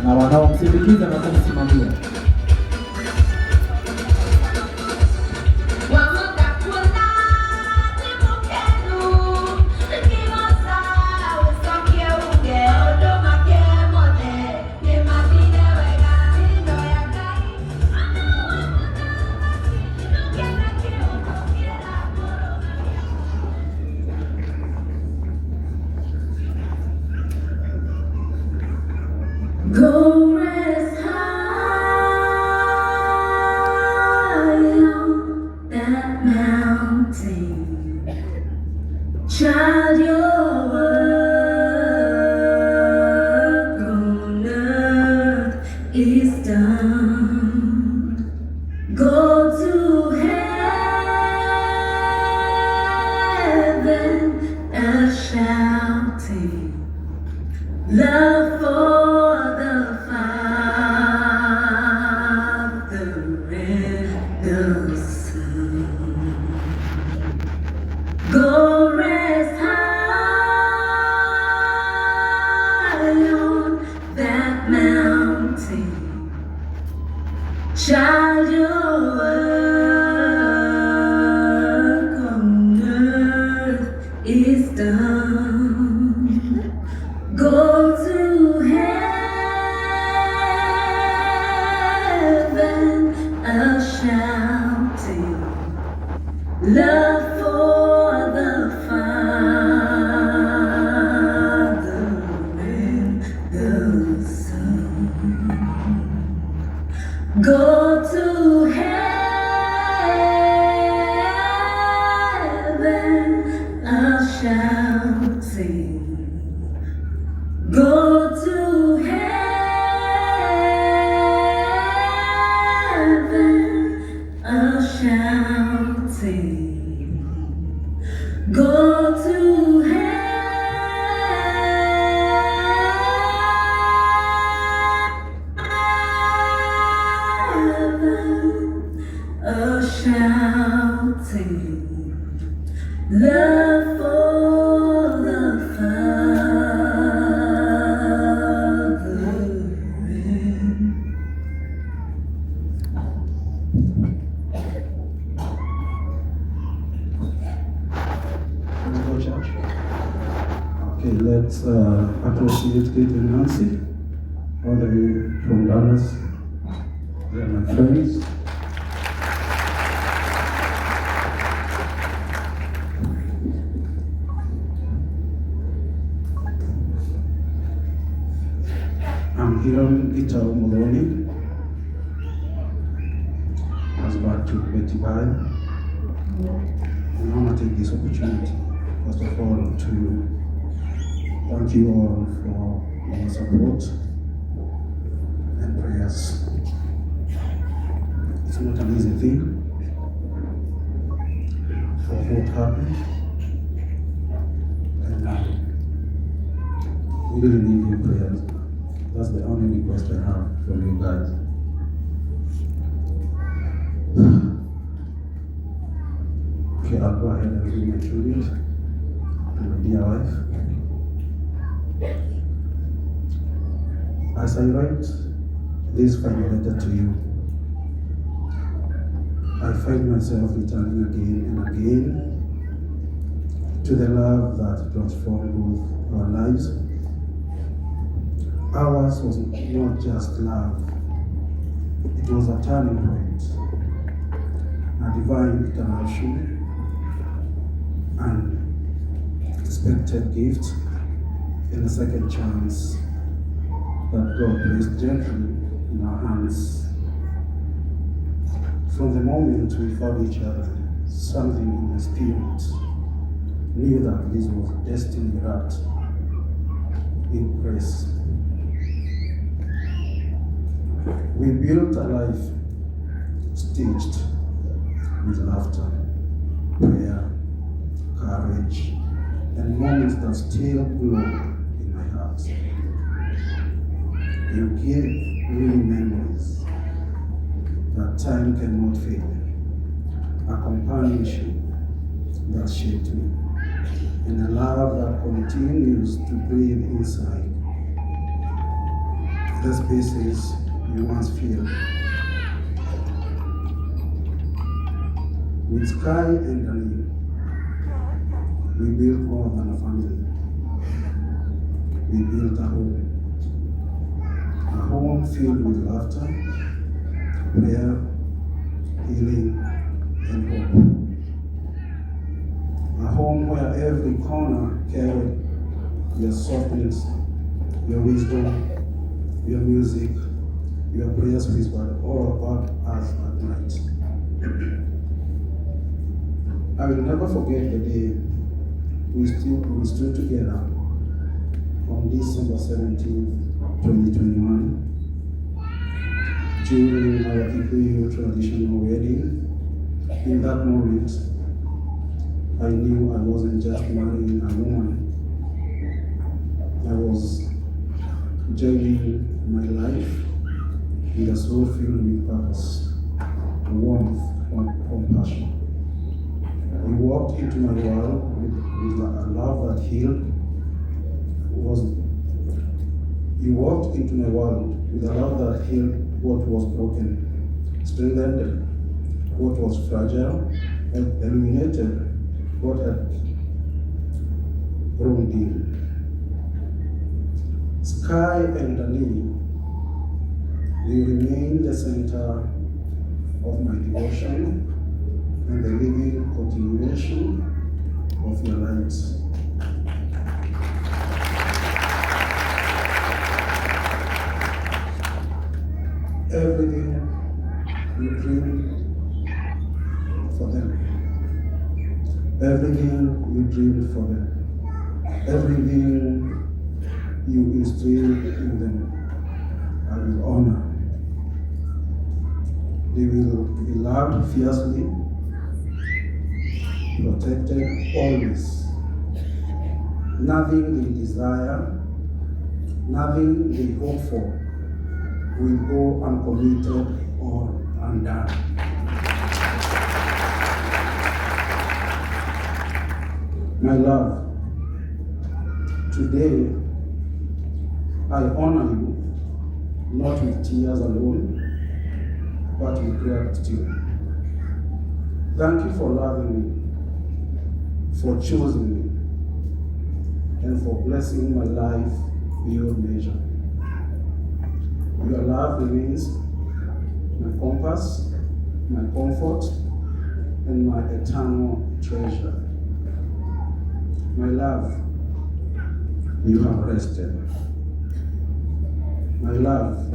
na wanaomsindikiza na kumsimamia. Go rest high on that mountain, child, your work on earth is done. Go to heaven a shouting, love for go rest high on that mountain, child, your work on earth is done. Go to heaven a shouting, love for the Father and the Son. Go to heaven a shouting. Go to heaven a shouting. Go to heaven a shouting, love for the Father and church. Okay, let's appreciate Kate and Nancy, all the way from Dallas. They are my friends. I'm here on guitar Maloney, husband to Betty Bayo. I want to take this opportunity, first of all, to thank you all for your support and prayers. It's not an easy thing for what happened, and we really need your prayers. That's the only request I have from you guys. Okay, I'll go ahead and read my tribute to my dear wife. As I write this final letter to you, I find myself returning again and again to the love that transformed both our lives. Ours was not just love, it was a turning point, a divine intervention, an expected gift, and a second chance that God placed gently in our hands. From the moment we found each other, something in the spirit knew that this was destiny wrapped in grace. We built a life stitched with laughter, prayer, courage, and moments that still glow in my heart. You give me memories that time cannot fade, a companionship that shaped me, and a love that continues to breathe inside. the spaces you once filled. With sky and rain, we built more than a family. We built a home filled with laughter, prayer, healing, and hope. A home where every corner carried your softness, your wisdom, your music, your prayers whispered all about us at night. I will never forget the day we stood together on December 17th, 2021, during our Kikuyu traditional wedding. In that moment, I knew I wasn't just marrying a woman. I was joining my life with a soul filled with purpose, warmth, and compassion. You walked into my world with a love that healed. You walked into my world with a love that healed what was broken, strengthened what was fragile, and illuminated what had grown dim. Sky and Dani, you remain the center of my devotion and the living continuation of your light. Everything you dream for them. Everything you dreamed for them. Everything you instilled in them, I will honor. They will be loved fiercely, protected always. Nothing they desire, nothing they hope for will go uncommitted or undone. My love, today I honor you, not with tears alone, but with gratitude. Thank you for loving me, for choosing me, and for blessing my life beyond measure. Your love remains my compass, my comfort, and my eternal treasure. My love, you have rested. My love,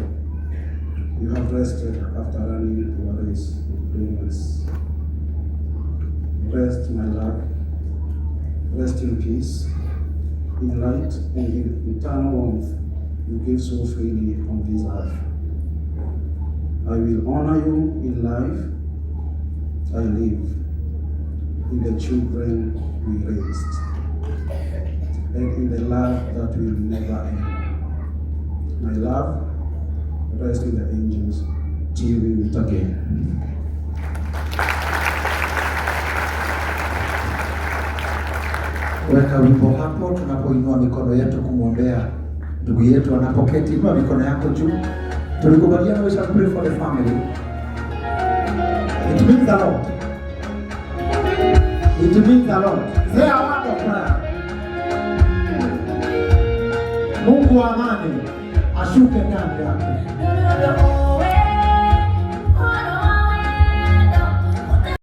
you have rested after running your race with brilliance. Rest, my love. Rest in peace, in light, and in eternal warmth you give so freely on this earth. I will honor you in life I live, in the children we raised, and in the love that will never end. My love, rest in the angels till we meet again. Weka wimbo hapo tunapoinua mikono yetu kumwombea ndugu yetu anapoketi. Inua mikono yako juu. Tulikubaliana we shall pray for the family. It means a lot. It means a lot. Say a word of prayer. Mungu wa amani ashuke ndani yako.